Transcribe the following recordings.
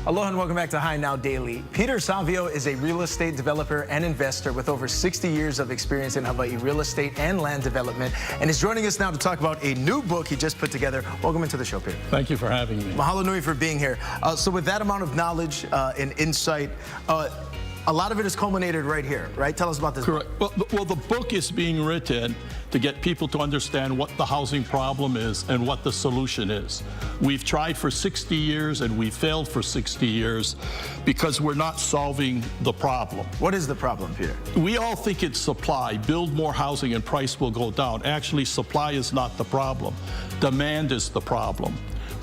Aloha and welcome back to High Now Daily. Peter Savio is a real estate developer and investor with over 60 years of experience in Hawaii real estate and land development, and is joining us now to talk about a new book he just put together. Welcome into the show, Peter. Thank you for having me. Mahalo nui for being here. So with that amount of knowledge and insight, a lot of it is culminated right here, right? Tell us about this Correct. book. Well, the book is being written to get people to understand what the housing problem is and what the solution is. We've tried for 60 years and we failed for 60 years because we're not solving the problem. What is the problem, Peter? We all think it's supply. Build more housing and price will go down. Actually, supply is not the problem. Demand is the problem.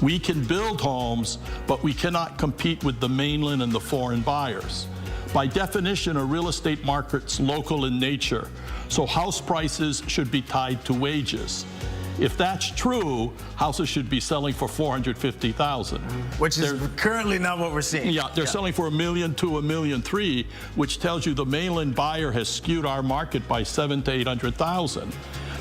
We can build homes, but we cannot compete with the mainland and the foreign buyers. By definition, a real estate market's local in nature, so house prices should be tied to wages. If that's true, houses should be selling for $450,000. Which is currently not what we're seeing. Yeah, they're selling for $1 million to $1.3 million, which tells you the mainland buyer has skewed our market by $700,000 to $800,000.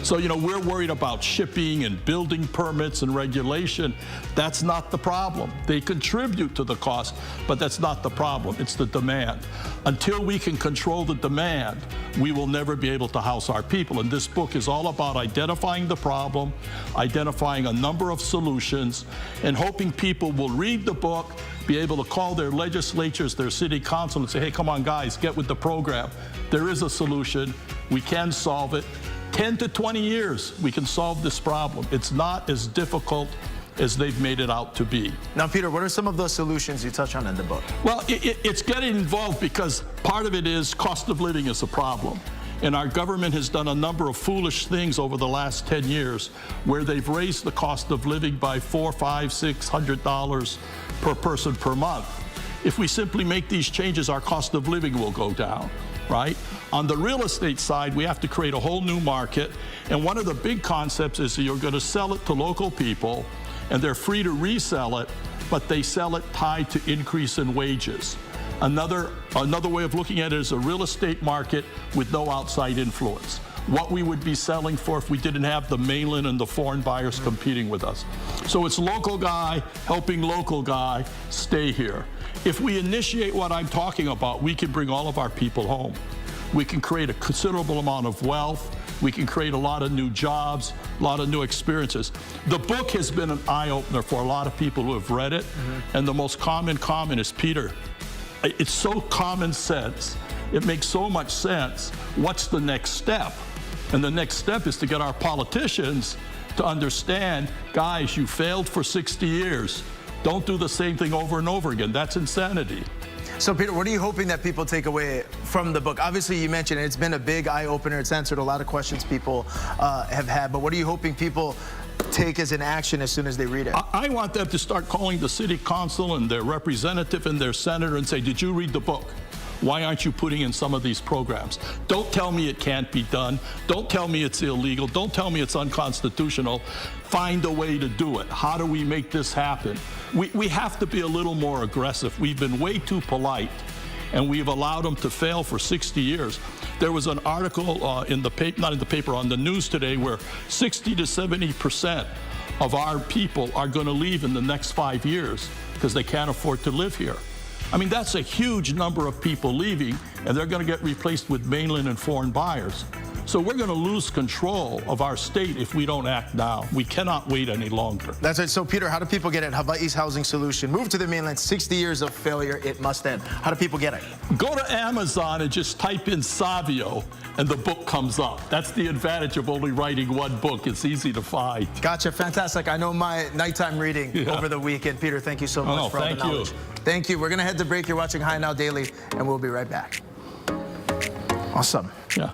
So, you know, we're worried about shipping and building permits and regulation. That's not the problem. They contribute to the cost, but that's not the problem. It's the demand. Until we can control the demand, we will never be able to house our people. And this book is all about identifying the problem, identifying a number of solutions, and hoping people will read the book, be able to call their legislatures, their city council, and say, hey, come on, guys, get with the program. There is a solution. We can solve it. 10 to 20 years, we can solve this problem. It's not as difficult as they've made it out to be. Now, Peter, what are some of those solutions you touch on in the book? Well, it's getting involved because part of it is cost of living is a problem. And our government has done a number of foolish things over the last 10 years where they've raised the cost of living by $400, $500, $600 per person per month. If we simply make these changes, our cost of living will go down, right? On the real estate side, we have to create a whole new market. And one of the big concepts is that you're going to sell it to local people, and they're free to resell it, but they sell it tied to increase in wages. Another way of looking at it is a real estate market with no outside influence. What we would be selling for if we didn't have the mainland and the foreign buyers competing with us. So it's local guy helping local guy stay here. If we initiate what I'm talking about, we can bring all of our people home. We can create a considerable amount of wealth. We can create a lot of new jobs, a lot of new experiences. The book has been an eye-opener for a lot of people who have read it. And the most common comment is, Peter, it's so common sense. It makes so much sense. What's the next step? And the next step is to get our politicians to understand, guys, you failed for 60 years. Don't do the same thing over and over again. That's insanity. So, Peter, what are you hoping that people take away from the book? Obviously, you mentioned it's been a big eye-opener. It's answered a lot of questions people have had. But what are you hoping people take as an action as soon as they read it? I want them to start calling the city council and their representative and their senator and say, did you read the book? Why aren't you putting in some of these programs? Don't tell me it can't be done. Don't tell me it's illegal. Don't tell me it's unconstitutional. Find a way to do it. How do we make this happen? We have to be a little more aggressive. We've been way too polite, and we've allowed them to fail for 60 years. There was an article in the paper, not in the paper, on the news today, where 60 to 70% of our people are going to leave in the next 5 years because they can't afford to live here. I mean, that's a huge number of people leaving, and they're going to get replaced with mainland and foreign buyers. So we're going to lose control of our state if we don't act now. We cannot wait any longer. That's right. So, Peter, how do people get it? Hawaii's housing solution. Move to the mainland. 60 years of failure. It must end. How do people get it? Go to Amazon and just type in Savio, and the book comes up. That's the advantage of only writing one book. It's easy to find. Gotcha. Fantastic. I know my nighttime reading over the weekend. Peter, thank you so much for all the knowledge. Thank you. We're going to head to break. You're watching High Now Daily, and we'll be right back. Awesome. Yeah.